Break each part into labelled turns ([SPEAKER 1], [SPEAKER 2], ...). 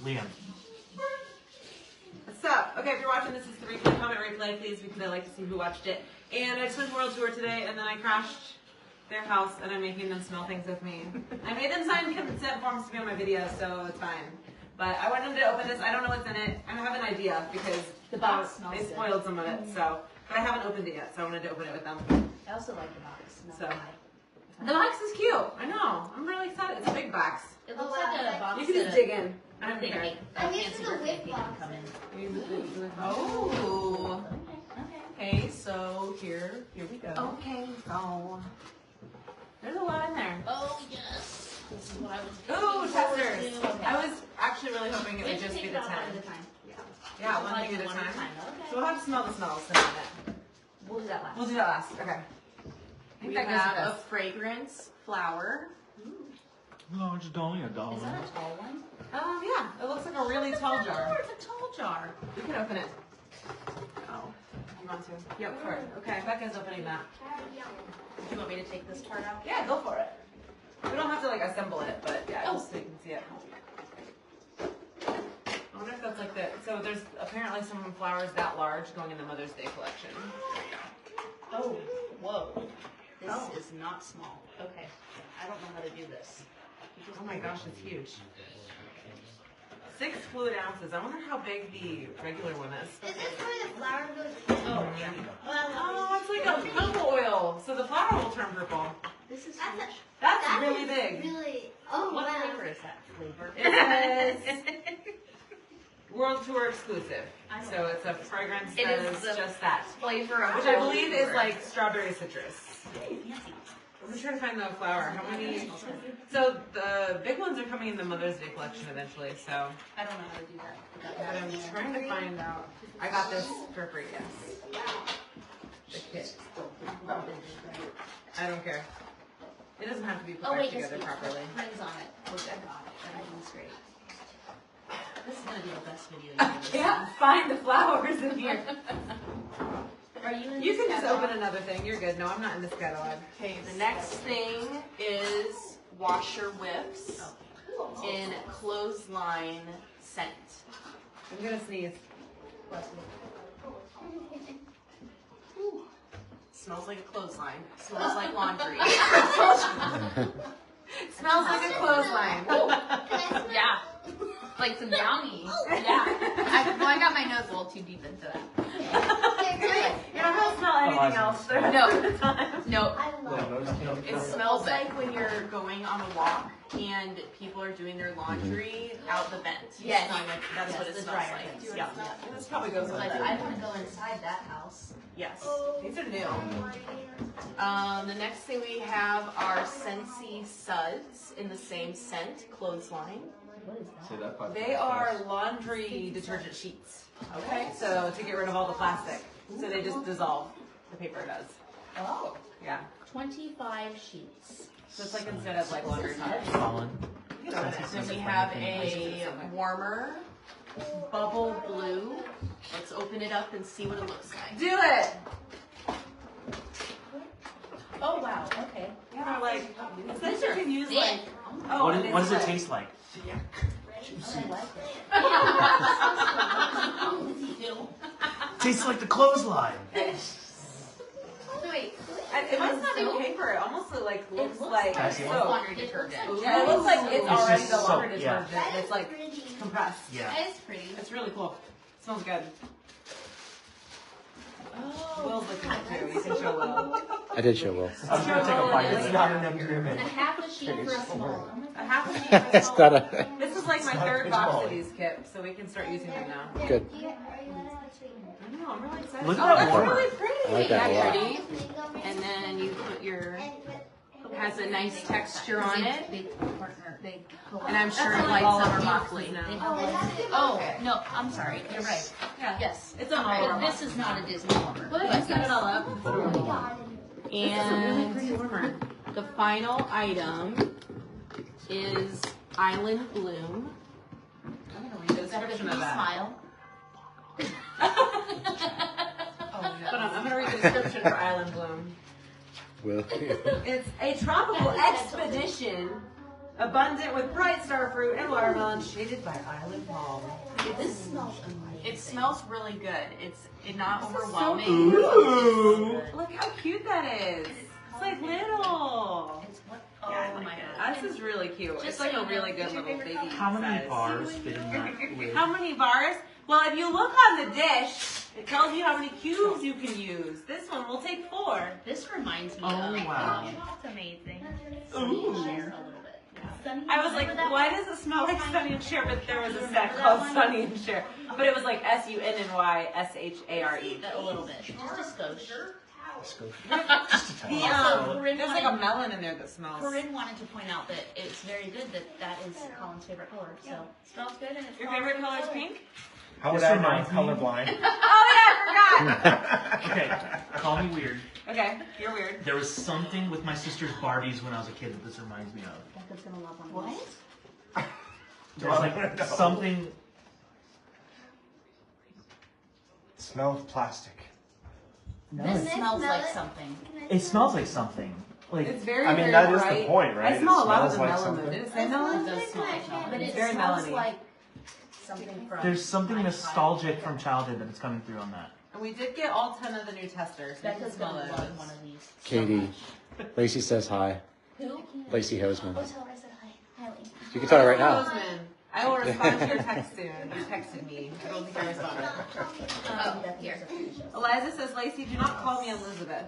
[SPEAKER 1] Liam.
[SPEAKER 2] What's up? Okay, if you're watching this, is the replay. Comment replay, please, because I like to see who watched it. And I just went World Tour today, and then I crashed their house, and I'm making them smell things with me. I made them sign consent forms to be on my video, so it's fine. But I wanted them to open this. I don't know what's in it. I have an idea because
[SPEAKER 3] The box smells
[SPEAKER 2] they
[SPEAKER 3] good.
[SPEAKER 2] spoiled some of it. So, but I haven't opened it yet, so I wanted to open it with them.
[SPEAKER 3] I also like the box.
[SPEAKER 2] So, the box is cute. I know. I'm really excited. It's a big box.
[SPEAKER 3] It looks like a box.
[SPEAKER 2] You can just dig in. I don't
[SPEAKER 3] think
[SPEAKER 2] care.
[SPEAKER 4] I'm used to the whip box.
[SPEAKER 3] come in.
[SPEAKER 5] Oh.
[SPEAKER 3] Okay.
[SPEAKER 5] Okay, so here we go.
[SPEAKER 2] Okay, so there's a lot in there.
[SPEAKER 3] Oh yes. This is what I was.
[SPEAKER 2] Ooh, testers.
[SPEAKER 3] Okay.
[SPEAKER 2] I was actually really hoping it would just be the 10. Yeah, one thing at a time. So we'll have to smell the smells in a minute.
[SPEAKER 3] We'll do that last.
[SPEAKER 2] We'll do that last. Okay. I think
[SPEAKER 5] We
[SPEAKER 2] that
[SPEAKER 5] have
[SPEAKER 2] goes
[SPEAKER 5] a
[SPEAKER 2] with this.
[SPEAKER 5] fragrance flower.
[SPEAKER 1] No, just only a dollar.
[SPEAKER 3] Is that a tall one?
[SPEAKER 2] Yeah, it looks like a really tall jar.
[SPEAKER 5] It's a tall jar.
[SPEAKER 2] We can open it.
[SPEAKER 5] Oh.
[SPEAKER 2] You want to? Yep, for it. Okay, Becca's opening that.
[SPEAKER 5] Do you want me to take this part out?
[SPEAKER 2] Yeah, go for it. We don't have to like assemble it, but yeah, just so you can see it. I wonder if that's like the, so there's apparently some flowers that large going in the Mother's Day collection.
[SPEAKER 5] Oh, whoa.
[SPEAKER 3] This
[SPEAKER 2] Oh.
[SPEAKER 3] is not small.
[SPEAKER 5] Okay. I don't know how to do this.
[SPEAKER 2] Oh my gosh, it's huge. 6 fluid ounces. I wonder how big the regular one is.
[SPEAKER 4] Is this where the flower goes?
[SPEAKER 5] Oh, yeah.
[SPEAKER 2] Oh, it's like a purple oil. So the flower will turn purple.
[SPEAKER 3] This is
[SPEAKER 4] That's
[SPEAKER 3] huge.
[SPEAKER 2] That's really big.
[SPEAKER 4] Really? Oh,
[SPEAKER 5] What
[SPEAKER 4] wow.
[SPEAKER 5] flavor is that? Flavor?
[SPEAKER 2] It says World Tour exclusive.
[SPEAKER 3] I know.
[SPEAKER 2] So it's a fragrance
[SPEAKER 5] It
[SPEAKER 2] that
[SPEAKER 5] is
[SPEAKER 2] is
[SPEAKER 5] the
[SPEAKER 2] just that.
[SPEAKER 5] Flavor of
[SPEAKER 2] Which I believe is like strawberry citrus.
[SPEAKER 3] Fancy.
[SPEAKER 2] I'm trying to find the flower. How many? So the big ones are coming in the Mother's Day collection eventually. So
[SPEAKER 3] I don't know how to do that.
[SPEAKER 2] but I'm trying to find out. I got this for free. Yes. The kit. I don't care. It doesn't have to be put
[SPEAKER 3] Oh
[SPEAKER 2] back
[SPEAKER 3] wait, yes,
[SPEAKER 2] together properly.
[SPEAKER 3] rings on it. Which I got it. Everything's great. This is gonna be the best video
[SPEAKER 2] I
[SPEAKER 3] you've ever
[SPEAKER 2] can't find the flowers in here.
[SPEAKER 3] Are you in
[SPEAKER 2] You
[SPEAKER 3] this
[SPEAKER 2] can just
[SPEAKER 3] catalog?
[SPEAKER 2] open another thing. You're good. No, I'm not in this catalog.
[SPEAKER 5] Okay, the next thing is washer whiffs in clothesline scent.
[SPEAKER 2] I'm gonna sneeze.
[SPEAKER 5] Smells like a clothesline. Smells like laundry.
[SPEAKER 2] Smells like a clothesline.
[SPEAKER 5] Yeah. Like some downy. Yeah. I got my nose a little too deep into that.
[SPEAKER 2] You don't have to smell anything else the rest of the time.
[SPEAKER 5] No.
[SPEAKER 4] I love it.
[SPEAKER 5] It smells like when you're going on a walk and people are doing their laundry out the vent.
[SPEAKER 3] Yes.
[SPEAKER 5] That's
[SPEAKER 3] Yes,
[SPEAKER 5] what it
[SPEAKER 3] the
[SPEAKER 5] smells
[SPEAKER 3] dryer
[SPEAKER 5] like.
[SPEAKER 3] vents.
[SPEAKER 5] Yeah.
[SPEAKER 2] This probably goes with
[SPEAKER 3] Like,
[SPEAKER 2] that.
[SPEAKER 3] I want to go inside that house.
[SPEAKER 5] Yes.
[SPEAKER 2] These are new.
[SPEAKER 5] The next thing we have are Scentsy Suds in the same scent, clothesline.
[SPEAKER 3] What is that?
[SPEAKER 2] They are laundry detergent sheets. Okay, so to get rid of all the plastic. So they just dissolve. The paper does.
[SPEAKER 3] Oh.
[SPEAKER 2] Yeah.
[SPEAKER 3] 25 sheets.
[SPEAKER 2] So it's like instead of like laundry products.
[SPEAKER 1] Colin.
[SPEAKER 5] Then we have a warmer bubble blue. Let's open it up and see what it looks like.
[SPEAKER 2] Do it!
[SPEAKER 3] Oh wow. Okay.
[SPEAKER 2] Yeah, they're like, it's nice
[SPEAKER 3] These
[SPEAKER 2] you
[SPEAKER 3] are
[SPEAKER 2] can use
[SPEAKER 3] thick.
[SPEAKER 2] like, oh,
[SPEAKER 1] What,
[SPEAKER 2] and
[SPEAKER 1] what
[SPEAKER 2] it's
[SPEAKER 1] does it
[SPEAKER 2] like-
[SPEAKER 1] taste like?
[SPEAKER 3] I like it.
[SPEAKER 1] Tastes like the clothesline.
[SPEAKER 3] Wait.
[SPEAKER 2] It must not be paper. It almost like looks
[SPEAKER 3] looks
[SPEAKER 2] like
[SPEAKER 1] like
[SPEAKER 2] soap.
[SPEAKER 5] Laundry detergent.
[SPEAKER 2] Yeah, it looks like it's
[SPEAKER 1] It's
[SPEAKER 2] already
[SPEAKER 1] just
[SPEAKER 2] the laundry
[SPEAKER 1] soap, yeah.
[SPEAKER 2] detergent. It's like compressed.
[SPEAKER 1] Yeah.
[SPEAKER 3] That is pretty.
[SPEAKER 2] It's really cool. It smells good.
[SPEAKER 3] Oh.
[SPEAKER 2] Will's looking at it too. You can show Will.
[SPEAKER 6] I did show Will.
[SPEAKER 1] I'm gonna take a bite. It's not an agreement.
[SPEAKER 3] A half a sheet for a small.
[SPEAKER 2] A half a sheet for a
[SPEAKER 6] It's
[SPEAKER 2] small
[SPEAKER 6] not
[SPEAKER 2] one.
[SPEAKER 6] a
[SPEAKER 2] This is like my
[SPEAKER 1] It's
[SPEAKER 2] third
[SPEAKER 1] not-
[SPEAKER 2] box
[SPEAKER 1] it's
[SPEAKER 2] of these, Kip, so we can start using them now.
[SPEAKER 6] good.
[SPEAKER 2] I know, I'm really excited.
[SPEAKER 1] Look at
[SPEAKER 2] Oh,
[SPEAKER 1] that
[SPEAKER 2] that's
[SPEAKER 1] warmer.
[SPEAKER 2] really pretty.
[SPEAKER 6] I like that a lot.
[SPEAKER 5] Pretty. And then you put your, has a nice texture on it.
[SPEAKER 3] They partner. They.
[SPEAKER 5] And I'm sure it
[SPEAKER 2] That's
[SPEAKER 5] lights
[SPEAKER 2] like all
[SPEAKER 5] up
[SPEAKER 2] our
[SPEAKER 5] beautifully.
[SPEAKER 2] boxes
[SPEAKER 3] They
[SPEAKER 2] now.
[SPEAKER 3] Oh no, I'm sorry. You're right.
[SPEAKER 2] Yeah.
[SPEAKER 3] Yes.
[SPEAKER 2] It's on all
[SPEAKER 3] But
[SPEAKER 2] our
[SPEAKER 3] this
[SPEAKER 2] boxes.
[SPEAKER 3] is not a Disney warmer.
[SPEAKER 2] Let's set it all up.
[SPEAKER 5] And
[SPEAKER 2] This is a really pretty warmer.
[SPEAKER 5] the final item is Island Bloom.
[SPEAKER 2] I'm gonna read the
[SPEAKER 3] Is that the
[SPEAKER 2] description of that.
[SPEAKER 3] smile?
[SPEAKER 2] Hold on, I'm gonna read the description for Island Bloom.
[SPEAKER 6] Will.
[SPEAKER 2] It's a tropical expedition Abundant with bright star fruit and watermelon, shaded by island palm.
[SPEAKER 3] This smells amazing.
[SPEAKER 5] It smells really good. It's not overwhelming.
[SPEAKER 1] Ooh.
[SPEAKER 2] Look how cute that is. It's like little.
[SPEAKER 3] It's what?
[SPEAKER 2] Yeah, I
[SPEAKER 3] Oh
[SPEAKER 2] like
[SPEAKER 3] my
[SPEAKER 2] it.
[SPEAKER 3] god.
[SPEAKER 2] This is really cute.
[SPEAKER 3] Just
[SPEAKER 2] It's like
[SPEAKER 3] so
[SPEAKER 2] a
[SPEAKER 3] you
[SPEAKER 2] really
[SPEAKER 3] know,
[SPEAKER 2] good
[SPEAKER 3] what's your
[SPEAKER 2] little
[SPEAKER 3] favorite
[SPEAKER 2] baby
[SPEAKER 3] color?
[SPEAKER 1] How many
[SPEAKER 2] size.
[SPEAKER 1] bars fit in that lid?
[SPEAKER 2] How many bars? Well, if you look on the dish, it tells you how many cubes you can use. This one will take 4.
[SPEAKER 3] This reminds me
[SPEAKER 1] Oh,
[SPEAKER 3] of.
[SPEAKER 1] wow.
[SPEAKER 4] That's amazing.
[SPEAKER 3] Sunny and Cher a little bit. Sunny,
[SPEAKER 2] I was like,
[SPEAKER 3] remember that
[SPEAKER 2] why
[SPEAKER 3] one?
[SPEAKER 2] does it smell like Sunny and Cher? But there was a set
[SPEAKER 3] Remember that
[SPEAKER 2] called
[SPEAKER 3] one?
[SPEAKER 2] Sunny and Cher. But it was like SUNNYSHARE.
[SPEAKER 3] A little bit. Just a skosh.
[SPEAKER 1] Just a
[SPEAKER 2] The,
[SPEAKER 1] towel.
[SPEAKER 3] Corinne
[SPEAKER 2] there's like a melon in there that smells.
[SPEAKER 3] Corinne wanted to point out that it's very good that is Colin's favorite color. So it smells good and it's
[SPEAKER 2] Your
[SPEAKER 3] Colin's
[SPEAKER 2] favorite color is pink?
[SPEAKER 1] How would
[SPEAKER 6] This
[SPEAKER 1] I know? I'm
[SPEAKER 6] reminds me-
[SPEAKER 1] colorblind.
[SPEAKER 2] Oh yeah, I forgot.
[SPEAKER 6] Okay, call me weird.
[SPEAKER 2] Okay, you're weird.
[SPEAKER 6] There was something with my sister's Barbies when I was a kid that this reminds me of.
[SPEAKER 3] Becca's gonna love one of these.
[SPEAKER 2] What?
[SPEAKER 6] There's like something.
[SPEAKER 1] Smell of plastic.
[SPEAKER 6] No,
[SPEAKER 3] This
[SPEAKER 6] it,
[SPEAKER 3] smells
[SPEAKER 4] smell
[SPEAKER 3] like
[SPEAKER 4] it?
[SPEAKER 3] something.
[SPEAKER 6] it smells like something. Like
[SPEAKER 2] It's very,
[SPEAKER 1] I mean,
[SPEAKER 2] very
[SPEAKER 1] that is the
[SPEAKER 2] bright.
[SPEAKER 1] point, right?
[SPEAKER 2] I smell
[SPEAKER 1] It
[SPEAKER 2] a lot of
[SPEAKER 1] smells
[SPEAKER 2] the
[SPEAKER 1] like
[SPEAKER 2] melon.
[SPEAKER 1] something.
[SPEAKER 2] Though. Did it say
[SPEAKER 3] It
[SPEAKER 2] melon?
[SPEAKER 3] does smell like melon, but it
[SPEAKER 2] Very
[SPEAKER 3] smells
[SPEAKER 2] melony.
[SPEAKER 3] like something from.
[SPEAKER 6] there's something
[SPEAKER 3] my
[SPEAKER 6] nostalgic
[SPEAKER 3] childhood.
[SPEAKER 6] from childhood that is coming through on that.
[SPEAKER 2] And we did get all 10 of the new testers. We can
[SPEAKER 3] Becca's
[SPEAKER 2] smell
[SPEAKER 3] gonna
[SPEAKER 2] those.
[SPEAKER 3] love one of these.
[SPEAKER 7] Katie, Lacey says hi.
[SPEAKER 3] Who?
[SPEAKER 7] Lacey Hoseman.
[SPEAKER 4] Oh, tell her I said hi. Hi, Lee.
[SPEAKER 7] You can tell her right now.
[SPEAKER 2] Roseman, I will respond to your text soon. You texted me. I don't think I responded.
[SPEAKER 3] Here.
[SPEAKER 2] Eliza says, Lacey, do not call me Elizabeth.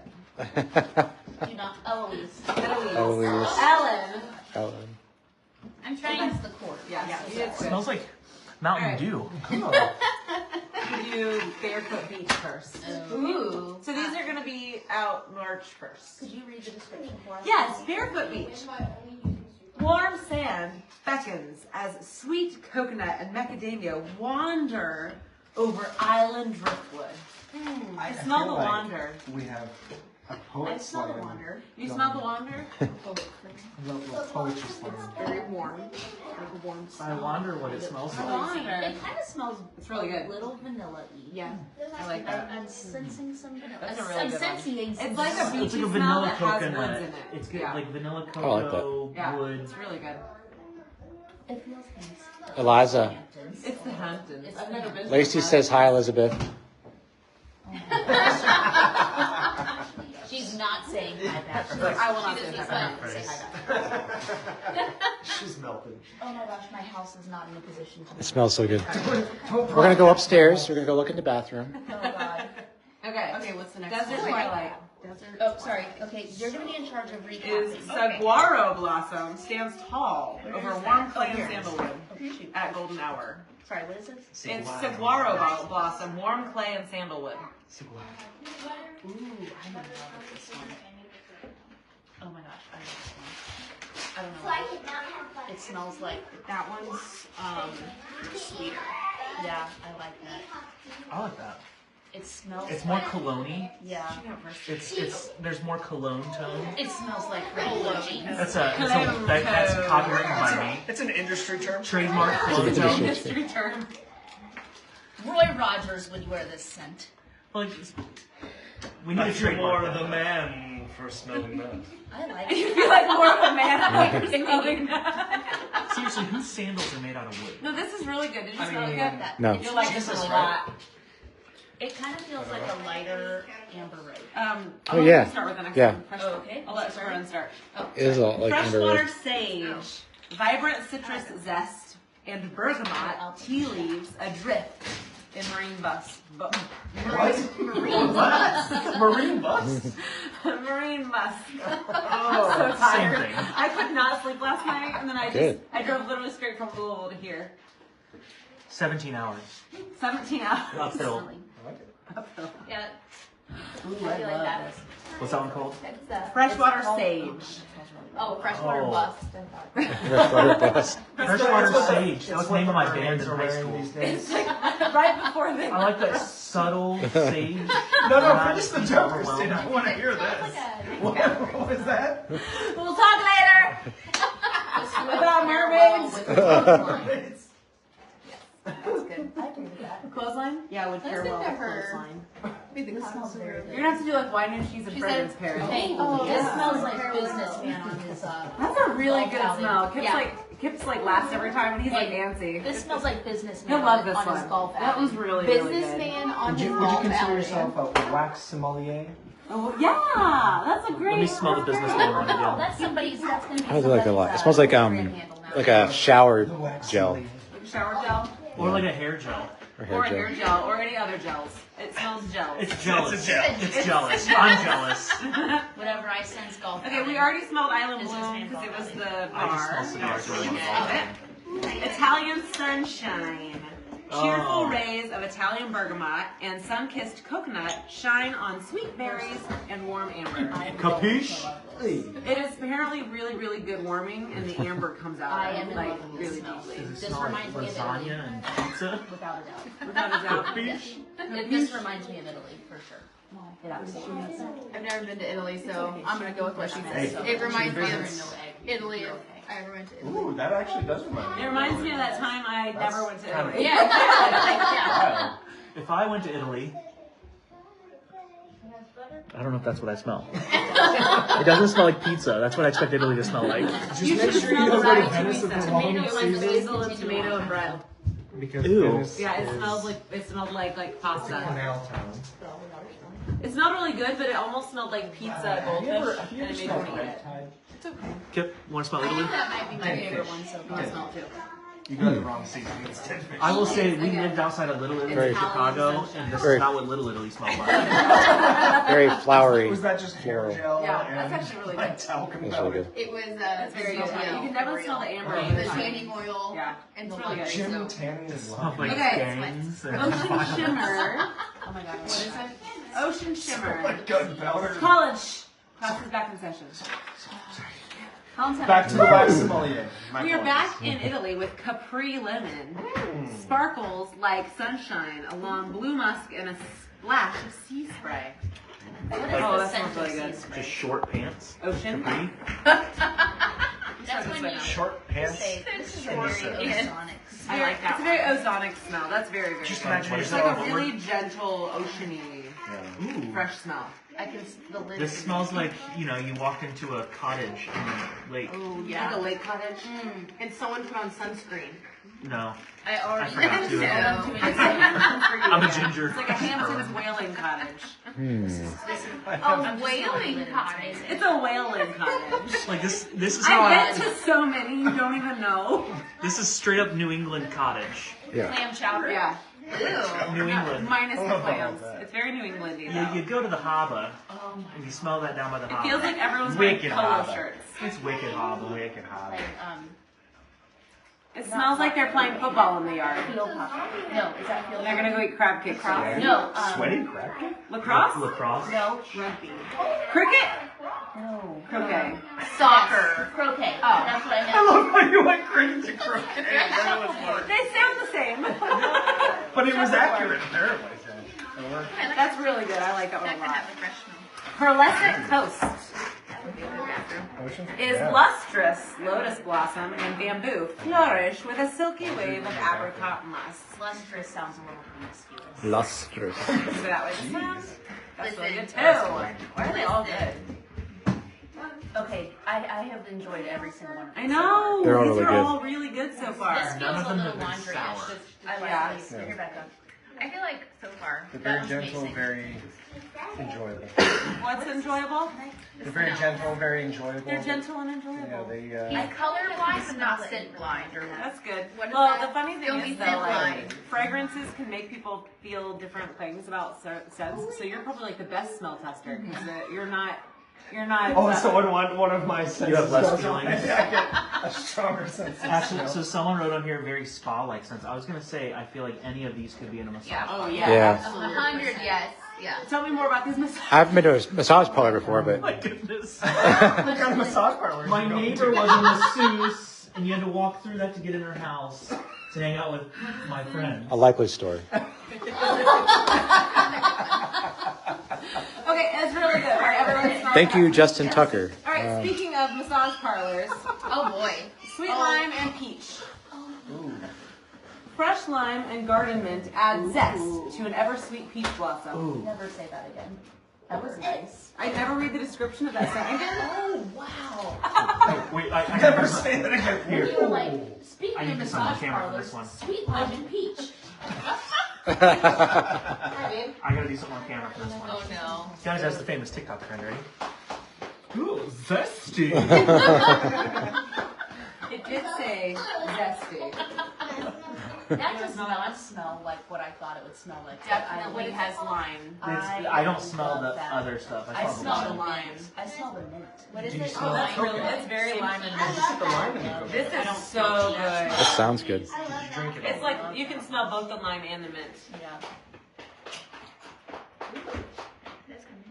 [SPEAKER 3] Do not. Eloise.
[SPEAKER 2] Eloise.
[SPEAKER 7] Eloise.
[SPEAKER 2] Ellen.
[SPEAKER 7] Ellen.
[SPEAKER 3] I'm trying. That's the cord.
[SPEAKER 2] Yeah,
[SPEAKER 3] Yes,
[SPEAKER 2] you did
[SPEAKER 6] It
[SPEAKER 2] good.
[SPEAKER 6] smells like Mountain
[SPEAKER 2] Alright.
[SPEAKER 6] Dew.
[SPEAKER 2] We do Barefoot Beach first.
[SPEAKER 3] Ooh.
[SPEAKER 2] So these are going to be out March 1st.
[SPEAKER 3] Could you read the description for us?
[SPEAKER 2] Yes, Barefoot Beach. Warm sand beckons as sweet coconut and macadamia wander over island driftwood. I smell
[SPEAKER 1] feel
[SPEAKER 2] the
[SPEAKER 1] like
[SPEAKER 2] wander.
[SPEAKER 1] We have a
[SPEAKER 3] I
[SPEAKER 1] poet
[SPEAKER 3] smell the
[SPEAKER 1] slam.
[SPEAKER 3] wander.
[SPEAKER 2] You smell the wander?
[SPEAKER 1] Poetry slam.
[SPEAKER 2] Very warm. Like a warm
[SPEAKER 6] I
[SPEAKER 2] smell.
[SPEAKER 6] wonder what it smells like.
[SPEAKER 2] Wander.
[SPEAKER 3] It kind of smells.
[SPEAKER 2] It's really good.
[SPEAKER 3] A little vanilla-y.
[SPEAKER 2] Yeah, I like that.
[SPEAKER 3] I'm sensing some vanilla.
[SPEAKER 2] That's a really
[SPEAKER 3] I'm
[SPEAKER 2] good one.
[SPEAKER 3] sensing some
[SPEAKER 2] It's like a
[SPEAKER 3] vanilla.
[SPEAKER 2] beachy
[SPEAKER 6] It's like a
[SPEAKER 2] smell
[SPEAKER 6] vanilla
[SPEAKER 2] that has
[SPEAKER 6] coconut.
[SPEAKER 2] woods in it.
[SPEAKER 6] It's good,
[SPEAKER 2] Yeah.
[SPEAKER 6] like vanilla
[SPEAKER 7] like that.
[SPEAKER 6] cocoa,
[SPEAKER 2] Yeah,
[SPEAKER 6] wood.
[SPEAKER 2] it's really good.
[SPEAKER 3] It feels nice.
[SPEAKER 7] Eliza.
[SPEAKER 3] Hamptons.
[SPEAKER 2] It's the Hamptons. I've never been to
[SPEAKER 7] Lacey
[SPEAKER 2] the
[SPEAKER 7] says hi, Elizabeth.
[SPEAKER 3] She's not saying hi back.
[SPEAKER 2] I will not
[SPEAKER 3] She
[SPEAKER 2] say
[SPEAKER 3] just
[SPEAKER 2] hi
[SPEAKER 3] needs
[SPEAKER 2] back.
[SPEAKER 3] to say hi back.
[SPEAKER 1] She's melted.
[SPEAKER 3] Oh my gosh, my house is not in a position to.
[SPEAKER 7] It smells so good. We're gonna go upstairs. We're gonna go look in the bathroom.
[SPEAKER 3] Oh god.
[SPEAKER 2] Okay.
[SPEAKER 5] Okay, what's the next
[SPEAKER 2] Desert
[SPEAKER 5] one?
[SPEAKER 2] Twilight
[SPEAKER 3] Oh, sorry. Okay, you're gonna be in charge of
[SPEAKER 2] is
[SPEAKER 3] recapping.
[SPEAKER 2] saguaro blossom stands tall over warm clay and
[SPEAKER 3] here.
[SPEAKER 2] sandalwood
[SPEAKER 3] Oh, shoot.
[SPEAKER 2] at golden hour.
[SPEAKER 3] Sorry, what is this?
[SPEAKER 2] It's saguaro blossom, warm clay and sandalwood.
[SPEAKER 3] Ooh, I'm in love with this one. Oh my gosh, I love this one. I don't know.
[SPEAKER 4] So I did not have fun.
[SPEAKER 3] It smells like,
[SPEAKER 2] That one's sweeter.
[SPEAKER 3] yeah, I like that.
[SPEAKER 6] I like that.
[SPEAKER 3] It smells
[SPEAKER 6] It's more
[SPEAKER 3] like,
[SPEAKER 6] cologne-y.
[SPEAKER 3] yeah.
[SPEAKER 6] It's there's more cologne tone.
[SPEAKER 3] It smells like regular jeans.
[SPEAKER 6] That's copywritten by me.
[SPEAKER 1] It's an industry term.
[SPEAKER 6] Trademark cologne tone.
[SPEAKER 2] Mystery term.
[SPEAKER 3] Roy Rogers would wear this scent.
[SPEAKER 6] Like, we need a trademark. that.
[SPEAKER 1] man for smelling that.
[SPEAKER 3] I like
[SPEAKER 2] You
[SPEAKER 3] it.
[SPEAKER 2] feel like more of a man after smelling that.
[SPEAKER 6] Seriously, whose sandals are made out of wood?
[SPEAKER 2] No, this is really good. Did you
[SPEAKER 1] I
[SPEAKER 2] smell it
[SPEAKER 1] mean,
[SPEAKER 2] good?
[SPEAKER 3] That.
[SPEAKER 7] No.
[SPEAKER 2] You'll like this one a lot.
[SPEAKER 3] It kind of feels like a lighter amber rose.
[SPEAKER 7] Oh, yeah.
[SPEAKER 2] Start with the next
[SPEAKER 7] Yeah.
[SPEAKER 2] one. Fresh,
[SPEAKER 3] Oh, okay.
[SPEAKER 2] I'll let Sharon start.
[SPEAKER 7] It is all like
[SPEAKER 2] Freshwater
[SPEAKER 7] under.
[SPEAKER 2] sage, vibrant citrus zest, and bergamot tea leaves adrift in marine musk.
[SPEAKER 1] Marine bus?
[SPEAKER 2] Marine musk.
[SPEAKER 1] Oh,
[SPEAKER 2] So tired.
[SPEAKER 6] Same thing.
[SPEAKER 2] I could not sleep last night, and then
[SPEAKER 7] Good.
[SPEAKER 2] I drove literally straight from Louisville to here.
[SPEAKER 6] 17 hours.
[SPEAKER 2] 17 hours.
[SPEAKER 6] Uphill.
[SPEAKER 3] Yeah.
[SPEAKER 2] Ooh,
[SPEAKER 3] I feel like that is.
[SPEAKER 6] What's that one called?
[SPEAKER 2] Freshwater sage.
[SPEAKER 3] Oh, freshwater
[SPEAKER 6] Oh.
[SPEAKER 3] bust.
[SPEAKER 7] Freshwater bus.
[SPEAKER 6] Freshwater Sage. That was the name of my band in high school.
[SPEAKER 1] These days.
[SPEAKER 2] Right before the.
[SPEAKER 6] I like that subtle sage.
[SPEAKER 1] No, finish the joke, Christina. I want to hear this. What was that?
[SPEAKER 2] We'll talk later about mermaids.
[SPEAKER 3] That's good. I agree with that.
[SPEAKER 2] Clothesline? Yeah, would
[SPEAKER 3] Let's
[SPEAKER 2] pair
[SPEAKER 3] get
[SPEAKER 2] well
[SPEAKER 3] to
[SPEAKER 2] with
[SPEAKER 3] her.
[SPEAKER 2] clothesline.
[SPEAKER 3] This smells very good.
[SPEAKER 2] You're gonna have to do like wine and cheese and fragrance pairs.
[SPEAKER 3] Hey, this smells like businessman on his.
[SPEAKER 2] That's a really good smell. Kip's like last every time, and he's like antsy.
[SPEAKER 3] This smells like businessman.
[SPEAKER 2] He'll love this
[SPEAKER 3] on
[SPEAKER 2] one.
[SPEAKER 3] his golf
[SPEAKER 2] That was really good.
[SPEAKER 3] businessman on
[SPEAKER 1] Would
[SPEAKER 3] his
[SPEAKER 1] you
[SPEAKER 3] golf
[SPEAKER 1] consider
[SPEAKER 3] outing.
[SPEAKER 1] yourself a wax sommelier?
[SPEAKER 2] Oh yeah, that's a great.
[SPEAKER 6] Let me smell the businessman one again.
[SPEAKER 3] That's somebody's. That's gonna be.
[SPEAKER 7] I like it a lot. It smells like a shower gel
[SPEAKER 2] Shower gel
[SPEAKER 6] Or like a hair gel.
[SPEAKER 7] or
[SPEAKER 2] or a
[SPEAKER 7] hair
[SPEAKER 2] hair
[SPEAKER 7] gel.
[SPEAKER 2] gel or any other gels. It smells gel.
[SPEAKER 6] It's jealous.
[SPEAKER 1] It's a gel.
[SPEAKER 6] It's jealous. I'm jealous.
[SPEAKER 3] Whatever I sense golf.
[SPEAKER 2] Okay, we already smelled Island
[SPEAKER 3] Businessman
[SPEAKER 2] Bloom because it was
[SPEAKER 3] golf
[SPEAKER 2] the
[SPEAKER 6] I just smell
[SPEAKER 2] bar.
[SPEAKER 6] cigars really
[SPEAKER 2] Love
[SPEAKER 6] well.
[SPEAKER 2] it. Italian Sunshine. Cheerful
[SPEAKER 6] Oh.
[SPEAKER 2] rays of Italian bergamot and sun-kissed coconut shine on sweet berries and warm amber.
[SPEAKER 6] Capiche?
[SPEAKER 2] It is apparently really, really good warming, and the amber comes out
[SPEAKER 3] I am in
[SPEAKER 2] like
[SPEAKER 3] love with
[SPEAKER 2] really
[SPEAKER 3] this smell.
[SPEAKER 2] deeply.
[SPEAKER 6] Does it
[SPEAKER 3] This
[SPEAKER 6] smell like
[SPEAKER 3] reminds me of Italy.
[SPEAKER 6] lasagna and pizza?
[SPEAKER 3] Without a doubt.
[SPEAKER 2] Without a doubt.
[SPEAKER 6] Capiche?
[SPEAKER 3] This reminds me of Italy for sure. It absolutely does.
[SPEAKER 8] I've never been to Italy, so I'm gonna go with what she
[SPEAKER 1] Hey,
[SPEAKER 8] says. It reminds me
[SPEAKER 1] she
[SPEAKER 8] of
[SPEAKER 1] visits.
[SPEAKER 8] Italy. I ever went to Italy.
[SPEAKER 1] Ooh, that actually does remind me.
[SPEAKER 2] It reminds me of that time I
[SPEAKER 1] That's
[SPEAKER 2] never went to
[SPEAKER 1] kind of-
[SPEAKER 2] Italy.
[SPEAKER 3] Yeah, exactly. Yeah.
[SPEAKER 1] Wow.
[SPEAKER 6] If I went to Italy, I don't know if that's what I smell. It doesn't smell like pizza. That's what I expect Italy to smell like.
[SPEAKER 1] Just
[SPEAKER 2] You
[SPEAKER 1] make
[SPEAKER 2] should
[SPEAKER 1] sure you
[SPEAKER 2] smell
[SPEAKER 1] don't
[SPEAKER 2] the
[SPEAKER 1] go to
[SPEAKER 2] rye
[SPEAKER 1] Venice with
[SPEAKER 2] pizza.
[SPEAKER 1] the wrong
[SPEAKER 2] Tomato and
[SPEAKER 1] season.
[SPEAKER 2] basil and tomato and bread.
[SPEAKER 1] Because
[SPEAKER 6] Ew.
[SPEAKER 1] Venice
[SPEAKER 2] Yeah, it
[SPEAKER 1] is
[SPEAKER 2] smelled like pasta.
[SPEAKER 1] canal town.
[SPEAKER 2] It smelled really good, but it almost smelled like pizza
[SPEAKER 1] Have you ever
[SPEAKER 2] goldfish, and it made me
[SPEAKER 1] smelled
[SPEAKER 2] want to eat
[SPEAKER 1] red
[SPEAKER 2] it.
[SPEAKER 1] tide?
[SPEAKER 6] Kip, want to smell
[SPEAKER 8] I
[SPEAKER 6] Italy?
[SPEAKER 8] think that might be my
[SPEAKER 1] And
[SPEAKER 8] favorite
[SPEAKER 1] fish.
[SPEAKER 8] one so
[SPEAKER 2] I
[SPEAKER 8] far.
[SPEAKER 2] smell too.
[SPEAKER 1] You go to the wrong season. It's dead fish.
[SPEAKER 6] I will say we lived outside of Little Italy
[SPEAKER 7] Very-
[SPEAKER 6] in Chicago, and this
[SPEAKER 7] Very-
[SPEAKER 6] is not what Little Italy smelled like.
[SPEAKER 7] Very flowery.
[SPEAKER 1] Was that just hair gel
[SPEAKER 2] Yeah,
[SPEAKER 1] and
[SPEAKER 2] that's actually really
[SPEAKER 1] like
[SPEAKER 2] good.
[SPEAKER 1] talcum
[SPEAKER 7] That's
[SPEAKER 1] powder?
[SPEAKER 7] really good.
[SPEAKER 8] It was
[SPEAKER 2] It's very good.
[SPEAKER 8] the
[SPEAKER 2] You can never smell the amber.
[SPEAKER 8] the
[SPEAKER 2] in
[SPEAKER 8] tanning oil
[SPEAKER 2] Yeah.
[SPEAKER 8] and the
[SPEAKER 2] It's really
[SPEAKER 8] lime.
[SPEAKER 2] good.
[SPEAKER 1] Jim tanning is
[SPEAKER 6] Smells like
[SPEAKER 2] Okay.
[SPEAKER 6] gangs and
[SPEAKER 2] Ocean Shimmer. Oh my god, what is it? Ocean Shimmer.
[SPEAKER 1] like gunpowder.
[SPEAKER 2] College. Class is back in session.
[SPEAKER 1] Back to the wax sommelier. My
[SPEAKER 2] We are
[SPEAKER 1] apologies.
[SPEAKER 2] back in Italy with Capri Lemon. Sparkles like sunshine along blue musk and a splash of sea spray.
[SPEAKER 3] What is
[SPEAKER 2] Oh,
[SPEAKER 3] the
[SPEAKER 2] that
[SPEAKER 3] scent
[SPEAKER 2] smells really
[SPEAKER 3] of
[SPEAKER 2] good.
[SPEAKER 3] sea spray?
[SPEAKER 6] just short pants.
[SPEAKER 2] Ocean.
[SPEAKER 6] Capri.
[SPEAKER 3] That's when you
[SPEAKER 1] Short pants.
[SPEAKER 3] say this is a
[SPEAKER 1] Short
[SPEAKER 3] very
[SPEAKER 1] pants.
[SPEAKER 3] ozonic.
[SPEAKER 2] I like that. It's a very ozonic smell. That's very, very
[SPEAKER 1] Just
[SPEAKER 2] good.
[SPEAKER 1] imagine
[SPEAKER 2] It's
[SPEAKER 1] yourself.
[SPEAKER 2] like a really gentle, oceany,
[SPEAKER 6] Ooh.
[SPEAKER 2] fresh smell.
[SPEAKER 3] I can the lid.
[SPEAKER 6] This smells like, you know, you walked into a cottage in the lake.
[SPEAKER 8] Oh
[SPEAKER 2] Like a
[SPEAKER 8] yeah.
[SPEAKER 2] lake cottage.
[SPEAKER 8] And someone put on sunscreen.
[SPEAKER 6] No,
[SPEAKER 8] I already
[SPEAKER 6] forgot to.
[SPEAKER 8] know.
[SPEAKER 2] It's like
[SPEAKER 6] I'm a ginger.
[SPEAKER 2] It's like a Hamptons whaling cottage.
[SPEAKER 8] Oh, whaling cottage.
[SPEAKER 2] It's a whaling cottage.
[SPEAKER 6] Like this is how
[SPEAKER 2] I've been to so many you don't even know.
[SPEAKER 6] this is straight up New England cottage.
[SPEAKER 7] Yeah.
[SPEAKER 3] clam chowder.
[SPEAKER 2] Yeah.
[SPEAKER 6] New England.
[SPEAKER 2] Minus the
[SPEAKER 1] Oh,
[SPEAKER 2] clams.
[SPEAKER 1] that.
[SPEAKER 2] It's very New Englandy.
[SPEAKER 6] You go to the harbor
[SPEAKER 3] Oh my.
[SPEAKER 6] and you smell that down by the
[SPEAKER 2] It
[SPEAKER 6] harbor.
[SPEAKER 2] feels like everyone's wearing
[SPEAKER 1] Wicked
[SPEAKER 2] polo
[SPEAKER 1] harbor.
[SPEAKER 2] shirts.
[SPEAKER 6] It's wicked harbor.
[SPEAKER 1] Wicked hot.
[SPEAKER 3] Like
[SPEAKER 2] It smells like they're playing football in the yard.
[SPEAKER 3] field hockey. No, is that field
[SPEAKER 2] They're gonna go eat crab cakes.
[SPEAKER 3] hockey? No.
[SPEAKER 1] Sweaty crab cake?
[SPEAKER 2] Lacrosse?
[SPEAKER 6] Lacrosse.
[SPEAKER 3] No.
[SPEAKER 2] Rugby. Cricket?
[SPEAKER 3] No.
[SPEAKER 2] Croquet.
[SPEAKER 3] Soccer. Croquet.
[SPEAKER 2] Oh.
[SPEAKER 3] That's what I
[SPEAKER 1] I
[SPEAKER 3] meant.
[SPEAKER 1] love how you went cricket to croquet.
[SPEAKER 2] They sound the same.
[SPEAKER 1] But it was accurate, apparently.
[SPEAKER 2] That's really good. I like that one a
[SPEAKER 8] That could
[SPEAKER 2] lot.
[SPEAKER 8] have a fresh smell.
[SPEAKER 2] Pearlescent Toast
[SPEAKER 1] Ocean?
[SPEAKER 2] is lustrous lotus blossom and bamboo flourish with a silky wave of apricot musk.
[SPEAKER 3] Lustrous sounds a little promiscuous.
[SPEAKER 7] Lustrous.
[SPEAKER 2] Is that what it sounds? That's really good
[SPEAKER 8] Listen.
[SPEAKER 2] too. Why are they all good?
[SPEAKER 3] Okay, I have enjoyed every single one.
[SPEAKER 2] I know.
[SPEAKER 7] They're all
[SPEAKER 2] These
[SPEAKER 7] really
[SPEAKER 2] are
[SPEAKER 7] good.
[SPEAKER 2] all really good so far.
[SPEAKER 3] This
[SPEAKER 6] None
[SPEAKER 3] feels
[SPEAKER 6] of
[SPEAKER 3] a
[SPEAKER 6] them
[SPEAKER 3] little
[SPEAKER 6] have been
[SPEAKER 3] laundry.
[SPEAKER 6] sour.
[SPEAKER 3] I like
[SPEAKER 2] Yeah.
[SPEAKER 3] these.
[SPEAKER 1] Yeah.
[SPEAKER 3] Here, Becca.
[SPEAKER 8] I feel like so far.
[SPEAKER 1] They're
[SPEAKER 3] That
[SPEAKER 1] very
[SPEAKER 3] was
[SPEAKER 1] gentle,
[SPEAKER 3] amazing.
[SPEAKER 1] very enjoyable.
[SPEAKER 2] What's enjoyable?
[SPEAKER 1] They're very gentle, very enjoyable.
[SPEAKER 2] They're gentle and
[SPEAKER 1] Yeah,
[SPEAKER 2] enjoyable.
[SPEAKER 1] they,
[SPEAKER 8] Like color-wise, but not scent blind or what?
[SPEAKER 2] That's good.
[SPEAKER 8] What is
[SPEAKER 2] Well,
[SPEAKER 8] that?
[SPEAKER 2] the funny thing
[SPEAKER 8] Don't
[SPEAKER 2] is
[SPEAKER 8] be
[SPEAKER 2] though,
[SPEAKER 8] scent
[SPEAKER 2] like,
[SPEAKER 8] blind.
[SPEAKER 2] fragrances can make people feel different things about scents. So you're probably like the best smell tester because you're not.
[SPEAKER 1] Oh, so one of my senses
[SPEAKER 6] You have less
[SPEAKER 1] goes on.
[SPEAKER 6] feelings.
[SPEAKER 1] I get a stronger sense of
[SPEAKER 6] Actually,
[SPEAKER 1] smell.
[SPEAKER 6] so someone wrote on here very spa-like scents. I was gonna say I feel like any of these could be in a massage.
[SPEAKER 8] Yeah.
[SPEAKER 2] Oh yeah.
[SPEAKER 7] Yeah.
[SPEAKER 2] Absolutely.
[SPEAKER 8] 100, yes. Yeah.
[SPEAKER 2] Tell me more about these massages.
[SPEAKER 7] I haven't been to a massage parlor before, but
[SPEAKER 6] My goodness.
[SPEAKER 1] What kind of massage parlor?
[SPEAKER 6] My neighbor was a masseuse, and you had to walk through that to get in her house to hang out with my friend.
[SPEAKER 7] a likely story.
[SPEAKER 2] Okay, it's really good. All right, everyone smell
[SPEAKER 7] Thank
[SPEAKER 2] that.
[SPEAKER 7] you, Justin Tucker.
[SPEAKER 2] All right, speaking of massage parlors,
[SPEAKER 8] Oh boy.
[SPEAKER 2] sweet lime and peach.
[SPEAKER 1] Ooh.
[SPEAKER 2] fresh lime and garden mint add zest to an ever-sweet peach blossom.
[SPEAKER 6] Ooh.
[SPEAKER 3] Never say that again. That was nice.
[SPEAKER 2] I never read the description of that sentence.
[SPEAKER 3] Oh, wow.
[SPEAKER 6] Oh, wait, I
[SPEAKER 1] Never say that again.
[SPEAKER 3] You were like, speaking
[SPEAKER 6] I
[SPEAKER 3] of
[SPEAKER 6] need to sign the
[SPEAKER 3] massage
[SPEAKER 6] camera for
[SPEAKER 3] parlors,
[SPEAKER 6] this one.
[SPEAKER 3] sweet lime and peach.
[SPEAKER 5] Hi, babe.
[SPEAKER 6] I gotta do something on camera for this one.
[SPEAKER 8] Oh no.
[SPEAKER 6] Guys, that's the famous TikTok trend, ready? Ooh, zesty.
[SPEAKER 2] It did say zesty.
[SPEAKER 3] That does not smell like what I thought it would smell like.
[SPEAKER 2] Definitely has lime.
[SPEAKER 6] I don't smell
[SPEAKER 3] love
[SPEAKER 6] the
[SPEAKER 3] that.
[SPEAKER 6] other stuff.
[SPEAKER 3] I smell
[SPEAKER 6] the
[SPEAKER 3] the
[SPEAKER 6] lime.
[SPEAKER 3] lime. I smell the mint. What is
[SPEAKER 6] Do you
[SPEAKER 3] it?
[SPEAKER 6] smell
[SPEAKER 2] Oh, that's
[SPEAKER 6] it?
[SPEAKER 2] really, it's very lime and mint.
[SPEAKER 1] Just put the lime in it.
[SPEAKER 2] This is so good.
[SPEAKER 7] That sounds good.
[SPEAKER 1] Drink it.
[SPEAKER 2] It's like you can smell both the lime and the mint.
[SPEAKER 3] Yeah.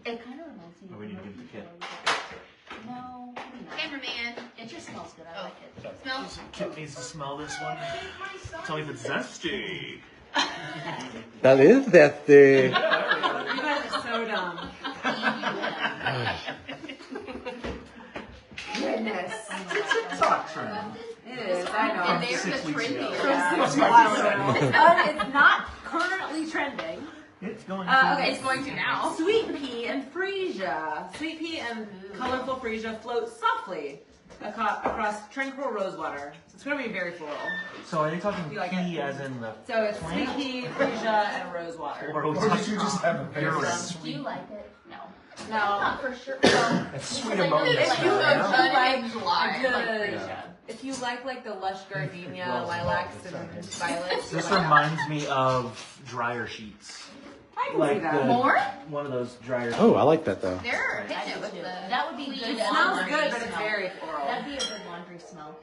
[SPEAKER 3] It kind of reminds me
[SPEAKER 6] Oh,
[SPEAKER 3] of
[SPEAKER 6] we need to give it to Kit.
[SPEAKER 3] No, maybe not.
[SPEAKER 8] Cameraman.
[SPEAKER 3] It just smells good. I like it.
[SPEAKER 8] Smells.
[SPEAKER 6] Kit needs to smell this one. Tell me if it's zesty.
[SPEAKER 7] That is zesty.
[SPEAKER 2] You guys are so dumb. Goodness.
[SPEAKER 1] TikTok trend.
[SPEAKER 2] It is, I know.
[SPEAKER 8] And they're
[SPEAKER 6] 6
[SPEAKER 8] the
[SPEAKER 6] weeks ago.
[SPEAKER 8] trendiest.
[SPEAKER 1] That's my
[SPEAKER 2] It's not currently trending.
[SPEAKER 6] It's going
[SPEAKER 2] Okay,
[SPEAKER 8] It's going to now.
[SPEAKER 2] Sweet pea and freesia. Sweet pea and colorful freesia float softly across tranquil rosewater. So it's going to be very floral.
[SPEAKER 6] So are they talking
[SPEAKER 2] You like
[SPEAKER 6] pea
[SPEAKER 2] it?
[SPEAKER 6] as in the
[SPEAKER 2] So it's sweet pea, freesia, and rosewater.
[SPEAKER 6] or are we
[SPEAKER 1] Or did
[SPEAKER 6] talking
[SPEAKER 1] you just have a very
[SPEAKER 3] Do
[SPEAKER 1] sweet?
[SPEAKER 3] you like it? No.
[SPEAKER 2] No.
[SPEAKER 3] Not for sure. No.
[SPEAKER 1] It's sweet
[SPEAKER 3] Because I know
[SPEAKER 1] ammonia.
[SPEAKER 3] that,
[SPEAKER 2] If you
[SPEAKER 3] like,
[SPEAKER 2] like
[SPEAKER 3] like
[SPEAKER 2] good,
[SPEAKER 3] freesia.
[SPEAKER 2] if you like the lush gardenia, lilacs, and violets.
[SPEAKER 6] This
[SPEAKER 2] you like
[SPEAKER 6] reminds me of dryer sheets.
[SPEAKER 2] that. I can see that.
[SPEAKER 8] More?
[SPEAKER 6] One of those dryer sheets.
[SPEAKER 7] Oh, I like that though.
[SPEAKER 8] They're
[SPEAKER 3] I
[SPEAKER 8] hitting it
[SPEAKER 3] do
[SPEAKER 8] with
[SPEAKER 3] too.
[SPEAKER 8] the.
[SPEAKER 3] That would be
[SPEAKER 8] It
[SPEAKER 3] good.
[SPEAKER 2] It smells
[SPEAKER 3] laundry
[SPEAKER 2] good, but it's
[SPEAKER 3] smell.
[SPEAKER 2] very floral.
[SPEAKER 3] That'd be a good laundry smell.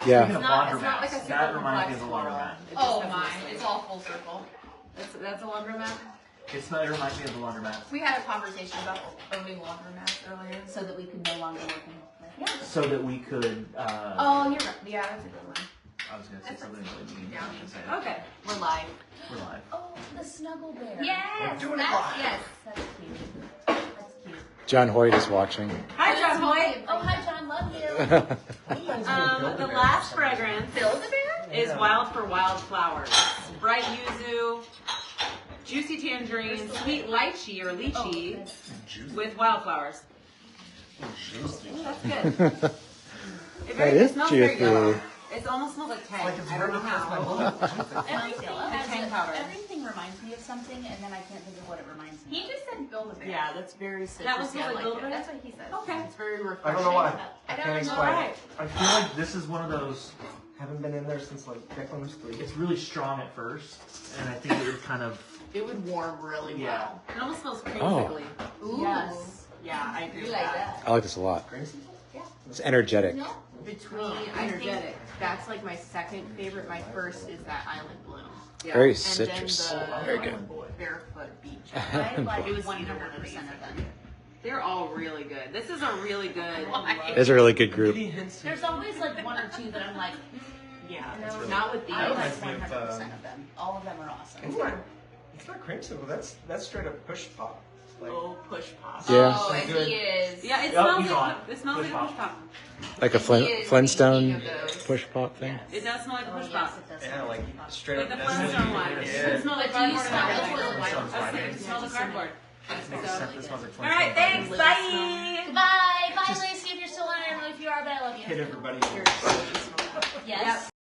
[SPEAKER 7] Yeah.
[SPEAKER 6] Speaking of
[SPEAKER 2] It's not like a
[SPEAKER 6] laundromats,
[SPEAKER 2] super
[SPEAKER 6] that reminds me
[SPEAKER 2] complex
[SPEAKER 6] of the
[SPEAKER 2] floral.
[SPEAKER 6] laundromat.
[SPEAKER 2] It just
[SPEAKER 8] Oh
[SPEAKER 2] has
[SPEAKER 8] my!
[SPEAKER 2] nicely.
[SPEAKER 8] It's all full circle.
[SPEAKER 2] That's a laundromat?
[SPEAKER 6] It reminds me of the laundromat.
[SPEAKER 8] We had a conversation about owning laundromats earlier.
[SPEAKER 3] So that we can no longer work in the plant.
[SPEAKER 6] So that we could.
[SPEAKER 8] Oh, you're right. Yeah, that's a good one.
[SPEAKER 6] I was gonna say something really mean.
[SPEAKER 8] Yeah.
[SPEAKER 6] I shouldn't say that.
[SPEAKER 2] Okay, we're live.
[SPEAKER 6] We're live.
[SPEAKER 3] Oh, the snuggle bear.
[SPEAKER 8] Yes,
[SPEAKER 1] doing it
[SPEAKER 8] that's
[SPEAKER 1] live.
[SPEAKER 8] yes.
[SPEAKER 3] That's cute. That's cute.
[SPEAKER 7] John Hoyt is watching.
[SPEAKER 2] Hi, John Hoyt.
[SPEAKER 3] Oh, hi, John. Love you.
[SPEAKER 2] The last fragrance
[SPEAKER 8] Build a bear?
[SPEAKER 2] is Wild for Wildflowers. Bright yuzu, juicy tangerine, sweet lychee or lychee with wildflowers. Ooh, that's good.
[SPEAKER 7] That is
[SPEAKER 2] smells very
[SPEAKER 7] juicy.
[SPEAKER 2] good. It almost smells like tang.
[SPEAKER 1] Like it's
[SPEAKER 2] I don't
[SPEAKER 1] really
[SPEAKER 2] know
[SPEAKER 1] past my
[SPEAKER 2] how.
[SPEAKER 1] blood.
[SPEAKER 3] Everything,
[SPEAKER 2] Tang powder.
[SPEAKER 3] everything reminds me of something, and then I can't think of what it reminds me
[SPEAKER 8] He just said build a bear.
[SPEAKER 5] Yeah, that's very citrusy.
[SPEAKER 2] That was
[SPEAKER 5] I
[SPEAKER 2] like
[SPEAKER 5] like
[SPEAKER 2] Builder?
[SPEAKER 5] it.
[SPEAKER 8] That's what he said.
[SPEAKER 2] Okay.
[SPEAKER 5] It's very refreshing.
[SPEAKER 1] I don't know why. I
[SPEAKER 8] I don't
[SPEAKER 1] can't
[SPEAKER 8] know.
[SPEAKER 1] explain it.
[SPEAKER 2] Alright.
[SPEAKER 6] I feel like this is one of those.
[SPEAKER 1] Haven't been in there since like Declan was 3.
[SPEAKER 6] It's really strong at first, and I think it would kind of.
[SPEAKER 5] It would warm really
[SPEAKER 6] Yeah.
[SPEAKER 5] well.
[SPEAKER 2] It almost smells
[SPEAKER 7] Oh.
[SPEAKER 2] creamsically.
[SPEAKER 8] Ooh.
[SPEAKER 3] Yes.
[SPEAKER 2] Yeah, I agree
[SPEAKER 3] You
[SPEAKER 2] with
[SPEAKER 3] like
[SPEAKER 2] that.
[SPEAKER 3] that?
[SPEAKER 7] I like this a lot.
[SPEAKER 1] Crazy?
[SPEAKER 7] It's energetic.
[SPEAKER 5] Between, I think
[SPEAKER 2] Energetic.
[SPEAKER 5] that's like my second favorite. My first is that Island Bloom.
[SPEAKER 2] Yeah.
[SPEAKER 7] Very
[SPEAKER 5] And
[SPEAKER 7] citrus.
[SPEAKER 5] then the
[SPEAKER 7] Very good.
[SPEAKER 5] Barefoot Beach.
[SPEAKER 3] I like
[SPEAKER 5] It was
[SPEAKER 3] 100%
[SPEAKER 5] either one of
[SPEAKER 3] of
[SPEAKER 5] these.
[SPEAKER 3] them.
[SPEAKER 2] They're all really good. This is a really good.
[SPEAKER 7] It's a really good group.
[SPEAKER 3] There's always like one or two that I'm like,
[SPEAKER 2] Yeah.
[SPEAKER 3] no,
[SPEAKER 5] Not with these.
[SPEAKER 3] I like
[SPEAKER 1] reminds me
[SPEAKER 3] 100%
[SPEAKER 1] of,
[SPEAKER 3] of them. All of them are awesome.
[SPEAKER 1] It's not creamsicle. That's straight up push pop. Like,
[SPEAKER 5] Oh, push pop.
[SPEAKER 7] Yeah.
[SPEAKER 8] Oh, and
[SPEAKER 1] Good.
[SPEAKER 8] he is.
[SPEAKER 2] Yeah, it
[SPEAKER 6] Oh,
[SPEAKER 2] smells
[SPEAKER 6] he's
[SPEAKER 2] like
[SPEAKER 6] on.
[SPEAKER 2] it smells like a
[SPEAKER 6] Push
[SPEAKER 2] push pop.
[SPEAKER 7] Like a
[SPEAKER 8] He is the
[SPEAKER 7] Flintstone
[SPEAKER 8] king of those.
[SPEAKER 7] push pop thing.
[SPEAKER 2] It does smell like a
[SPEAKER 3] Oh,
[SPEAKER 2] push
[SPEAKER 3] yes,
[SPEAKER 2] pop.
[SPEAKER 3] it does.
[SPEAKER 1] yeah, like straight
[SPEAKER 2] Like
[SPEAKER 1] up.
[SPEAKER 2] the
[SPEAKER 1] that's
[SPEAKER 2] Flintstone
[SPEAKER 1] what
[SPEAKER 2] one.
[SPEAKER 1] you-
[SPEAKER 2] It
[SPEAKER 1] Yeah.
[SPEAKER 2] smells like
[SPEAKER 8] But do you
[SPEAKER 2] cardboard.
[SPEAKER 8] smell
[SPEAKER 2] and
[SPEAKER 8] it?
[SPEAKER 2] everything.
[SPEAKER 6] Flintstone's
[SPEAKER 2] I
[SPEAKER 6] right.
[SPEAKER 2] smell the cardboard.
[SPEAKER 1] Makes sense. This smells like
[SPEAKER 2] All right, thanks. Bye.
[SPEAKER 3] Bye. Bye,
[SPEAKER 1] Just-
[SPEAKER 3] Lacey, if you're still on. I don't know if you are, but I love you.
[SPEAKER 1] Hit everybody.
[SPEAKER 3] Yes.